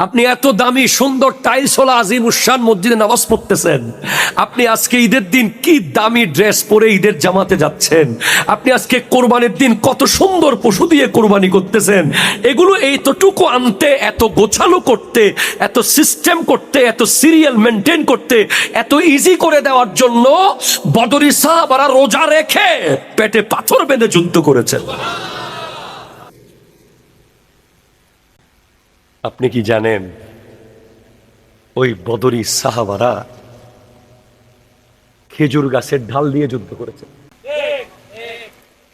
আপনি এত দামি সুন্দর টাইলসওয়ালা আজিম উসান মসজিদে নামাজ পড়তেছেন, আপনি আজকে ঈদের দিন কি দামি ড্রেস পরে ঈদের জামাতে যাচ্ছেন, আপনি আজকে কোরবানির দিন কত সুন্দর পশু দিয়ে কোরবানি করতেছেন, এগুলো এইতটুকু আনতে, এত গোছালো করতে, এত সিস্টেম করতে, এত সিরিয়াল মেনটেন করতে, এত ইজি করে দেওয়ার জন্য বদরি সাহাবারা রোজা রেখে পেটে পাথর বেঁধে যুদ্ধ করেছেন। আপনি কি জানেন ওই বদরি সাহাবারা খেজুর গাছের ঢাল দিয়ে যুদ্ধ করেছে,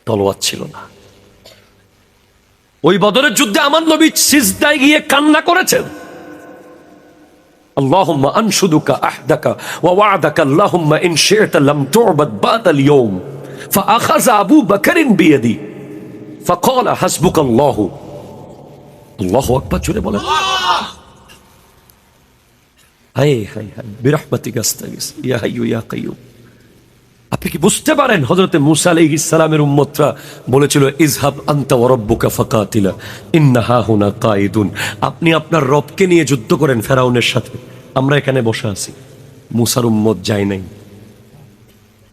তলোয়ার ছিল না। ওই বদরের যুদ্ধে আমার নবী সিজদায় গিয়ে কান্না করেছেন, আল্লাহুম্মা আনশুদুকা আহদাকা ওয়া ওয়া'দাকা আল্লাহুম্মা ইন শি'তা লাম তু'বাদ বা'দাল ইয়াওম ফাআখাযা আবু বকরিন বিয়াদি ফাকালা হাসবুকাল্লাহু। আল্লাহু আকবার, জোরে বলেন। হায় হায় হায়, বিরহমাতিকা আস্তাগিস ইয়া হাইয়্যু ইয়া কাইয়্যুম। আপনি কি বুঝতে পারেন হযরত মূসা আলাইহিস সালামের উম্মতরা বলেছিল ইযহাব আনতা ওয়া রাব্বুকা ফাকাতিলা ইন্না হাহুনা কাঈদুন, আপনি আপনার রবকে নিয়ে যুদ্ধ করেন ফেরাউনের সাথে, আমরা এখানে বসে আছি। মূসার উম্মত যায় নাই।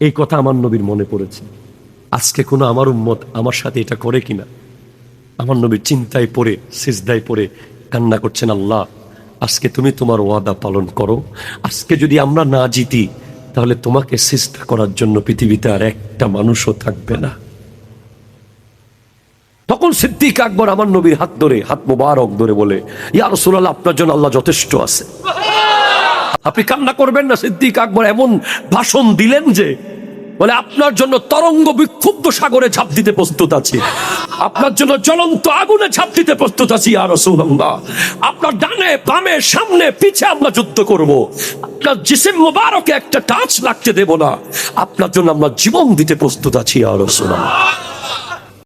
এই কথা আমার নবীর মনে পড়েছে, আজকে কোনো আমার উম্মত আমার সাথে এটা করে কিনা। আমার নবীর চিন্তায় পড়ে সিজদায় পড়ে কান্না করছেন, আল্লাহ আজকে তুমি তোমার ওয়াদা পালন করো, আজকে যদি আমরা না জিতি তাহলে তোমাকে সিজদা করার জন্য পৃথিবীতে আর একটা মানুষও থাকবে না। তখন সিদ্দিক আকবর আমার নবীর হাত ধরে, হাত মোবারক ধরে বলে, ইয়া রাসূলুল্লাহ, আপনার জন্য আল্লাহ যথেষ্ট আছে, আপনি কান্না করবেন না। সিদ্দিক আকবর এমন ভাষণ দিলেন যে বলে, আপনার জন্য তরঙ্গ বিক্ষুব্ধ সাগরে ঝাঁপ দিতে প্রস্তুত আছি, আপনার জন্য জ্বলন্ত আগুনে ঝাঁপ দিতে প্রস্তুত আছি ইয়া রাসূলুল্লাহ। আপনার ডানে বামে সামনে পিছে আমরা যুদ্ধ করব, আপনার জিসিম মুবারকে একটা টাচ লাগতে দেব না, আপনার জন্য আমরা জীবন দিতে প্রস্তুত আছি ইয়া রাসূলুল্লাহ।